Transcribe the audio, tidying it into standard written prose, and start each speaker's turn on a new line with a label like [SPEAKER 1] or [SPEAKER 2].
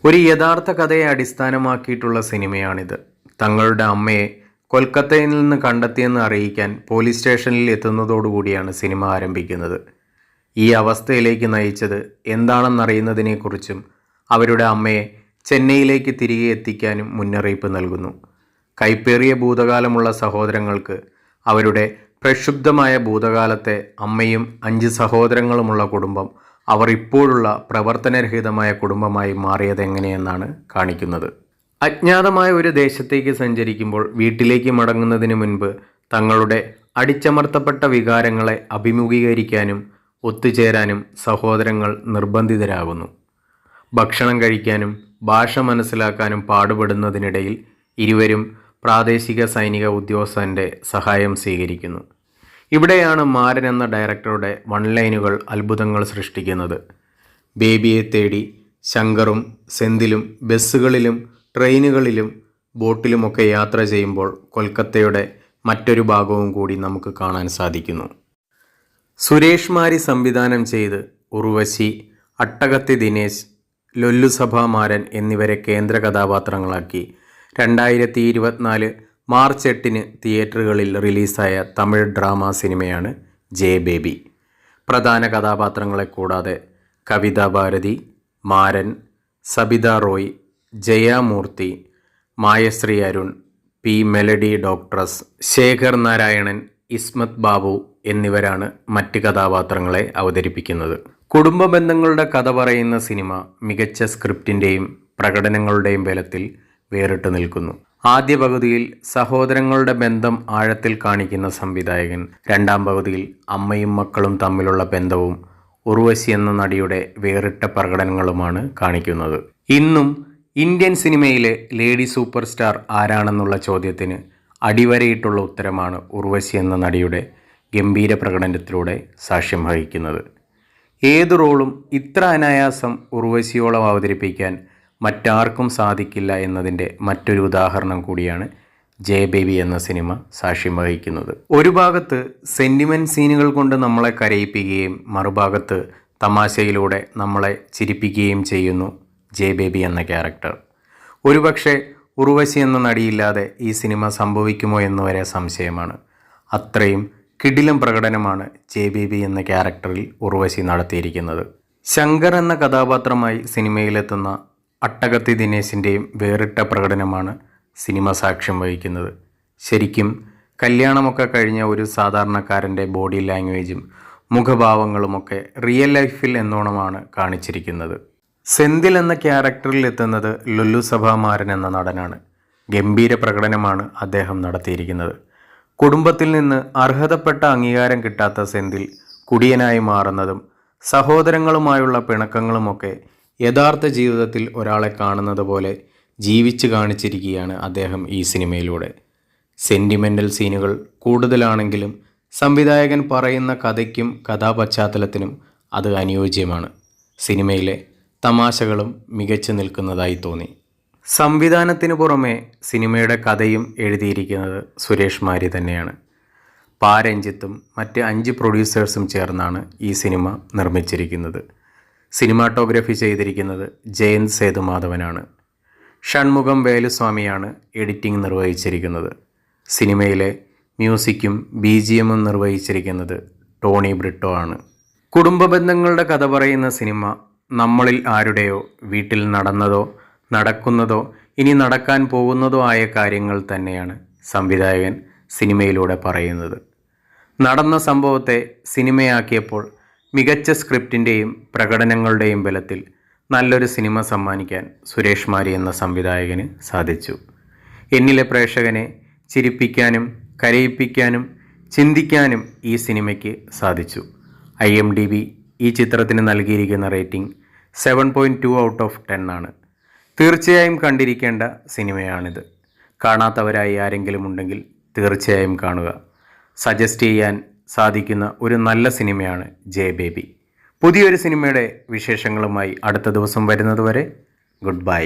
[SPEAKER 1] ഒരു യഥാർത്ഥ കഥയെ അടിസ്ഥാനമാക്കിയിട്ടുള്ള സിനിമയാണിത്. തങ്ങളുടെ അമ്മയെ കൊൽക്കത്തയിൽ നിന്ന് കണ്ടെത്തിയെന്ന് അറിയിക്കാൻ പോലീസ് സ്റ്റേഷനിൽ എത്തുന്നതോടുകൂടിയാണ് സിനിമ ആരംഭിക്കുന്നത്. ഈ അവസ്ഥയിലേക്ക് നയിച്ചത് എന്താണെന്നറിയുന്നതിനെക്കുറിച്ചും അവരുടെ അമ്മയെ ചെന്നൈയിലേക്ക് തിരികെ എത്തിക്കാനും മുന്നറിയിപ്പ് നൽകുന്നു. കൈപ്പേറിയ ഭൂതകാലമുള്ള സഹോദരങ്ങൾക്ക് അവരുടെ പ്രക്ഷുബ്ധമായ ഭൂതകാലത്തെ അമ്മയും 5 സഹോദരങ്ങളുമുള്ള കുടുംബം അവർ ഇപ്പോഴുള്ള പ്രവർത്തനരഹിതമായ കുടുംബമായി മാറിയതെങ്ങനെയെന്നാണ് കാണിക്കുന്നത്. അജ്ഞാതമായ ഒരു ദേശത്തേക്ക് സഞ്ചരിക്കുമ്പോൾ വീട്ടിലേക്ക് മടങ്ങുന്നതിന് മുൻപ് തങ്ങളുടെ അടിച്ചമർത്തപ്പെട്ട വികാരങ്ങളെ അഭിമുഖീകരിക്കാനും ഒത്തുചേരാനും സഹോദരങ്ങൾ നിർബന്ധിതരാകുന്നു. ഭക്ഷണം കഴിക്കാനും ഭാഷ മനസ്സിലാക്കാനും പാടുപെടുന്നതിനിടയിൽ ഇരുവരും പ്രാദേശിക സൈനിക ഉദ്യോഗസ്ഥൻ്റെ സഹായം സ്വീകരിക്കുന്നു. ഇവിടെയാണ് മാരൻ എന്ന ഡയറക്ടറുടെ വൺലൈനുകൾ അത്ഭുതങ്ങൾ സൃഷ്ടിക്കുന്നത്. ബേബിയെ തേടി ശങ്കറും സെന്തിലും ബസ്സുകളിലും ട്രെയിനുകളിലും ബോട്ടിലുമൊക്കെ യാത്ര ചെയ്യുമ്പോൾ കൊൽക്കത്തയുടെ മറ്റൊരു ഭാഗവും കൂടി നമുക്ക് കാണാൻ സാധിക്കുന്നു. സുരേഷ് മാരി സംവിധാനം ചെയ്ത് ഉർവശി, അട്ടകത്തി ദിനേശ്, ലൊല്ലുസഭാ മാരൻ എന്നിവരെ കേന്ദ്ര കഥാപാത്രങ്ങളാക്കി 2024 മാർച്ച് 8 തിയേറ്ററുകളിൽ റിലീസായ തമിഴ് ഡ്രാമ സിനിമയാണ് ജെ ബേബി. പ്രധാന കഥാപാത്രങ്ങളെ കൂടാതെ കവിത ഭാരതി, മാരൻ, സബിത റോയ്, ജയാമൂർത്തി, മായശ്രീ അരുൺ, പി മെലഡി ഡോക്ടറസ്, ശേഖർ നാരായണൻ, ഇസ്മത് ബാബു എന്നിവരാണ് മറ്റ് കഥാപാത്രങ്ങളെ അവതരിപ്പിക്കുന്നത്. കുടുംബ ബന്ധങ്ങളുടെ കഥ പറയുന്ന സിനിമ മികച്ച സ്ക്രിപ്റ്റിൻ്റെയും പ്രകടനങ്ങളുടെയും ബലത്തിൽ വേറിട്ട് നിൽക്കുന്നു. ആദ്യ പകുതിയിൽ സഹോദരങ്ങളുടെ ബന്ധം ആഴത്തിൽ കാണിക്കുന്ന സംവിധായകൻ രണ്ടാം പകുതിയിൽ അമ്മയും മക്കളും തമ്മിലുള്ള ബന്ധവും ഉർവശി എന്ന നടിയുടെ വേറിട്ട പ്രകടനങ്ങളുമാണ് കാണിക്കുന്നത്. ഇന്നും ഇന്ത്യൻ സിനിമയിലെ ലേഡി സൂപ്പർ സ്റ്റാർ ആരാണെന്നുള്ള ചോദ്യത്തിന് അടിവരയിട്ടുള്ള ഉത്തരമാണ് ഉർവശി എന്ന നടിയുടെ ഗംഭീര പ്രകടനത്തിലൂടെ സാക്ഷ്യം വഹിക്കുന്നത്. ഏതു റോളും ഇത്ര അനായാസം ഉർവശിയോളം അവതരിപ്പിക്കാൻ മറ്റാർക്കും സാധിക്കില്ല എന്നതിൻ്റെ മറ്റൊരു ഉദാഹരണം കൂടിയാണ് ജെ ബേബി എന്ന സിനിമ സാക്ഷ്യം വഹിക്കുന്നത്. ഒരു ഭാഗത്ത് സെൻറ്റിമെൻറ്റ് സീനുകൾ കൊണ്ട് നമ്മളെ കരയിപ്പിക്കുകയും മറുഭാഗത്ത് തമാശയിലൂടെ നമ്മളെ ചിരിപ്പിക്കുകയും ചെയ്യുന്നു ജെ ബേബി എന്ന ക്യാരക്ടർ. ഒരുപക്ഷെ ഉർവശി എന്ന നടിയില്ലാതെ ഈ സിനിമ സംഭവിക്കുമോ എന്നുവരെ സംശയമാണ്. അത്രയും കിടിലം പ്രകടനമാണ് ജെ ബേബി എന്ന ക്യാരക്ടറിൽ ഉർവശി നടത്തിയിരിക്കുന്നത്. ശങ്കർ എന്ന കഥാപാത്രമായി സിനിമയിലെത്തുന്ന അട്ടകത്തി ദിനേശിൻ്റെയും വേറിട്ട പ്രകടനമാണ് സിനിമ സാക്ഷ്യം വഹിക്കുന്നത്. ശരിക്കും കല്യാണമൊക്കെ കഴിഞ്ഞ ഒരു സാധാരണക്കാരൻ്റെ ബോഡി ലാംഗ്വേജും മുഖഭാവങ്ങളുമൊക്കെ റിയൽ ലൈഫിൽ എന്നോണമാണ് കാണിച്ചിരിക്കുന്നത്. സെന്തിൽ എന്ന ക്യാരക്ടറിൽ എത്തുന്നത് ലൊല്ലുസഭാ മാരൻ എന്ന നടനാണ്. ഗംഭീര പ്രകടനമാണ് അദ്ദേഹം നടത്തിയിരിക്കുന്നത്. കുടുംബത്തിൽ നിന്ന് അർഹതപ്പെട്ട അംഗീകാരം കിട്ടാത്ത സെന്തിൽ കുടിയനായി മാറുന്നതും സഹോദരങ്ങളുമായുള്ള പിണക്കങ്ങളുമൊക്കെ യഥാർത്ഥ ജീവിതത്തിൽ ഒരാളെ കാണുന്നത് പോലെ ജീവിച്ച് കാണിച്ചിരിക്കുകയാണ് അദ്ദേഹം ഈ സിനിമയിലൂടെ. സെൻറ്റിമെൻ്റൽ സീനുകൾ കൂടുതലാണെങ്കിലും സംവിധായകൻ പറയുന്ന കഥയ്ക്കും കഥാപശ്ചാത്തലത്തിനും അത് അനുയോജ്യമാണ്. സിനിമയിലെ തമാശകളും മികച്ചു നിൽക്കുന്നതായി തോന്നി. സംവിധാനത്തിന് പുറമെ സിനിമയുടെ കഥയും എഴുതിയിരിക്കുന്നത് സുരേഷ് മാരി തന്നെയാണ്. രഞ്ജിത്തും മറ്റ് 5 പ്രൊഡ്യൂസേഴ്സും ചേർന്നാണ് ഈ സിനിമ നിർമ്മിച്ചിരിക്കുന്നത്. സിനിമാറ്റോഗ്രഫി ചെയ്തിരിക്കുന്നത് ജയന്ത് സേതുമാധവനാണ്. ഷൺമുഖം വേലുസ്വാമിയാണ് എഡിറ്റിംഗ് നിർവഹിച്ചിരിക്കുന്നത്. സിനിമയിലെ മ്യൂസിക്കും BGMും നിർവഹിച്ചിരിക്കുന്നത് ടോണി ബ്രിട്ടോ ആണ്. കുടുംബ ബന്ധങ്ങളുടെ കഥ പറയുന്ന സിനിമ നമ്മളിൽ ആരുടെയോ വീട്ടിൽ നടന്നതോ നടക്കുന്നതോ ഇനി നടക്കാൻ പോകുന്നതോ ആയ കാര്യങ്ങൾ തന്നെയാണ് സംവിധായകൻ സിനിമയിലൂടെ പറയുന്നത്. നടന്ന സംഭവത്തെ സിനിമയാക്കിയപ്പോൾ മികച്ച സ്ക്രിപ്റ്റിൻ്റെയും പ്രകടനങ്ങളുടെയും ബലത്തിൽ നല്ലൊരു സിനിമ സമ്മാനിക്കാൻ സുരേഷ് മാരി എന്ന സംവിധായകന് സാധിച്ചു. എന്നിലെ പ്രേക്ഷകനെ ചിരിപ്പിക്കാനും കരയിപ്പിക്കാനും ചിന്തിക്കാനും ഈ സിനിമയ്ക്ക് സാധിച്ചു. IMDb ഈ ചിത്രത്തിന് നൽകിയിരിക്കുന്ന റേറ്റിംഗ് 7.2 ഔട്ട് ഓഫ് 10 ആണ്. തീർച്ചയായും കണ്ടിരിക്കേണ്ട സിനിമയാണിത്. കാണാത്തവരായി ആരെങ്കിലും ഉണ്ടെങ്കിൽ തീർച്ചയായും കാണുക. സജസ്റ്റ് ചെയ്യാൻ സാധിക്കുന്ന ഒരു നല്ല സിനിമയാണ് ജെ ബേബി. പുതിയൊരു സിനിമയുടെ വിശേഷങ്ങളുമായി അടുത്ത ദിവസം വരുന്നതുവരെ ഗുഡ് ബൈ.